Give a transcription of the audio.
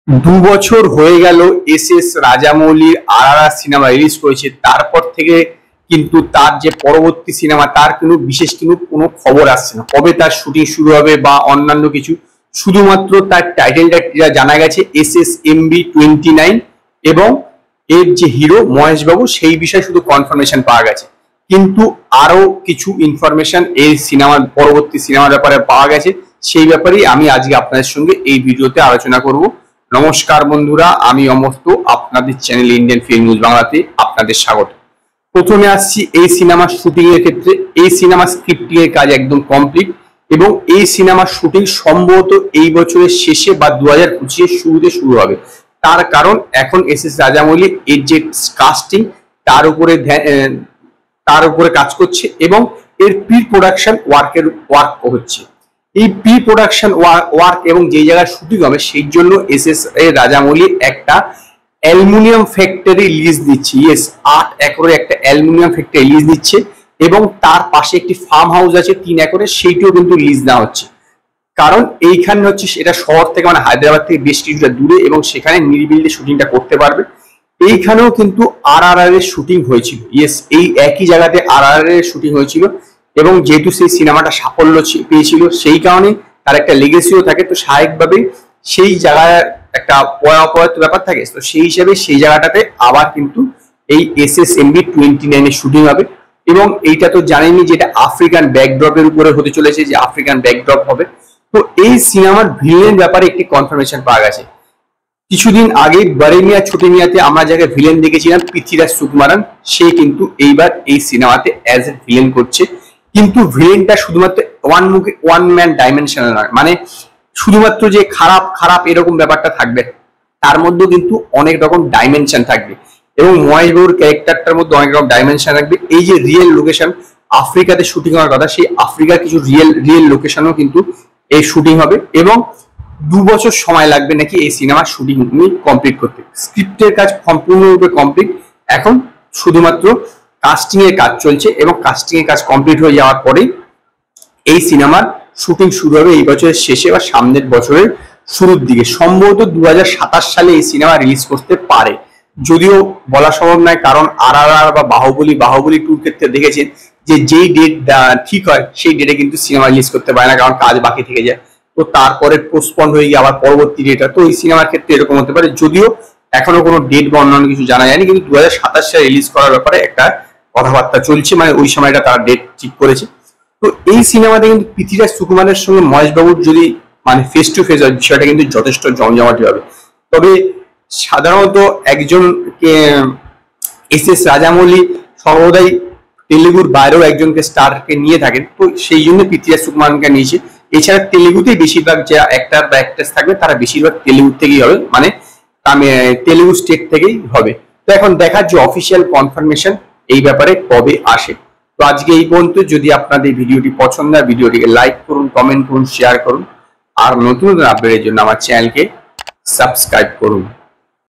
দুবছর হয়ে গেল এস রাজামৌলির RRR সিনেমা রিলিজ করেছে। তারপর থেকে কিন্তু তার যে পরবর্তী সিনেমা তার বিশেষ কোনো খবর আসছে না, কবে তার শুটিং শুরু হবে বা অন্যান্য কিছু। শুধুমাত্র তার টাইটেলটা জানা গেছে SSMB29 এবং এর যে হিরো মহেশ বাবু সেই বিষয়ে শুধু কনফার্মেশন পাওয়া গেছে, কিন্তু আরো কিছু ইনফরমেশন এই সিনেমার পরবর্তী সিনেমার ব্যাপারে পাওয়া গেছে। সেই ব্যাপারেই আমি আজকে আপনাদের সঙ্গে এই ভিডিওতে আলোচনা করব। নমস্কার বন্ধুরা, আমি অমর্ত্য, আপনাদের চ্যানেল ইন্ডিয়ান ফিল্ম নিউজ বাংলাতে আপনাদের স্বাগত। প্রথমে আসছি এই সিনেমার শুটিং এর ক্ষেত্রে। এই সিনেমার স্ক্রিপ্টিং এর কাজ একদম কমপ্লিট এবং এই সিনেমার শুটিং সম্ভবত এই বছরের শেষে বা 2025 শুরুতে শুরু হবে। তার কারণ এখন এস রাজামৌলি এর যে কাস্টিং তার উপরে কাজ করছে এবং এর প্রি প্রোডাকশন ওয়ার্ক হচ্ছে। এই প্রি প্রোডাকশন ওয়ার্ক এবং যে জায়গায় শুটিং হবে সেই জন্য এস রাজামৌলি একটা অ্যালুমিনিয়াম ফ্যাক্টরি লিজ দিচ্ছে। 8 একরের একটা অ্যালুমিনিয়াম ফ্যাক্টরি লিজ দিচ্ছে এবং তার পাশে একটি ফার্ম হাউস আছে 3 একরের, সেইটিও কিন্তু লিজ দেওয়া হচ্ছে। কারণ এইখানে হচ্ছে এটা শহর থেকে মানে হায়দ্রাবাদ থেকে বেশ কিছুটা দূরে এবং সেখানে নিরিবিলি শুটিংটা করতে পারবে। এইখানেও কিন্তু RRR এর শুটিং হয়েছিল। এই একই জায়গাতে RRR এর শুটিং হয়েছিল এবং যেহেতু সেই সিনেমাটা সাফল্য পেয়েছিল সেই কারণে তার একটা লেগেসিও থাকে, তো স্বাভাবিকভাবেই সেই জায়গায় একটা অপরাধ ব্যাপার থাকে। তো সেই হিসাবে সেই জায়গাটাতে আবার কিন্তু এই SSMB29 এর শুটিং হবে এবং এইটা তো জানেনি যে এটা আফ্রিকান ব্যাকড্রপের উপরে হতে চলেছে, যে আফ্রিকান ব্যাকড্রপ হবে। তো এই সিনেমার ভিলেন ব্যাপারে একটি কনফার্মেশন পাওয়া গেছে। কিছুদিন আগে বারেমিয়া ছোটে মিয়াতে আমরা যাকে ভিলেন দেখেছিলাম পৃথ্বীরাজ সুকুমারন, সে কিন্তু এইবার এই সিনেমাতে অ্যাজ এ ভিলেন করছে। কিন্তু ভিলেনটা শুধুমাত্র ওয়ান ম্যান ডাইমেনশনাল নয়, মানে শুধুমাত্র যে খারাপ খারাপ এরকম ব্যাপারটা থাকবে, তার মধ্যেও কিন্তু অনেক রকম ডাইমেনশন থাকবে এবং মহেশ বাবুর ক্যারেক্টারটার মধ্যে অনেক রকম ডাইমেনশন থাকবে। এই যে রিয়েল লোকেশন আফ্রিকাতে শুটিং হওয়ার কথা, সেই আফ্রিকার কিছু রিয়েল লোকেশনও কিন্তু এই শুটিং হবে এবং 2 বছর সময় লাগবে নাকি এই সিনেমার শুটিং কমপ্লিট করতে। স্ক্রিপ্টের কাজ সম্পূর্ণরূপে কমপ্লিট, এখন শুধুমাত্র কাস্টিং এর কাজ চলছে এবং কাস্টিং এর কাজ কমপ্লিট হয়ে যাওয়ার পরেই এই সিনেমার শুটিং শুরু হবে এই বছরের শেষে বা সামনের বছরের শুরুর দিকে। সম্ভবত 2027 সালে এই সিনেমা রিলিজ করতে পারে, যদিও বলা সম্ভব নয়, কারণ RRR বা বাহুবলী 2 ক্ষেত্রে দেখেছেন যে যেই ডেট ঠিক হয় সেই ডেটে কিন্তু সিনেমা রিলিজ করতে পারে না, কারণ কাজ বাকি থেকে যায়। তো তারপরে পোস্টপন্ড হয়ে গিয়ে আবার পরবর্তী ডেটটা, তো এই সিনেমার ক্ষেত্রে এরকম হতে পারে, যদিও এখনো কোনো ডেট বা অন্যান্য কিছু জানা যায়নি। কিন্তু 2027 সালে রিলিজ করার ব্যাপারে একটা কথাবার্তা চলছে, মানে ওই সময়টা তারা ডেট ঠিক করেছে। তো এই সিনেমাতে কিন্তু পৃথ্বীরাজ সুকুমারের সঙ্গে মহেশ বাবুর যদি মানে ফেস টু ফেস হয়, বিষয়টা কিন্তু যথেষ্ট জমজমাটি হবে। তবে সাধারণত একজনকে এস রাজামৌলি সর্বদাই তেলেগুর বাইরেও একজনকে স্টারকে নিয়ে থাকেন, তো সেই জন্য পৃথ্বীরাজ সুকুমারকে নিয়েছে। এছাড়া তেলেগুতেই বেশিরভাগ যে অ্যাক্টর বা অ্যাক্ট্রেস থাকবে তারা বেশিরভাগ তেলেগু থেকেই হবে, মানে তেলেগু স্টেট থেকেই হবে। তো এখন দেখার যে অফিসিয়াল কনফার্মেশন এই ব্যাপারে কবে আসে। তো আজকে এই পর্যন্ত। যদি আপনাদের ভিডিওটি পছন্দ হয় ভিডিওটিকে লাইক করুন, কমেন্ট করুন, শেয়ার করুন আর নতুন আপডেটের জন্য আমার চ্যানেলকে সাবস্ক্রাইব করুন।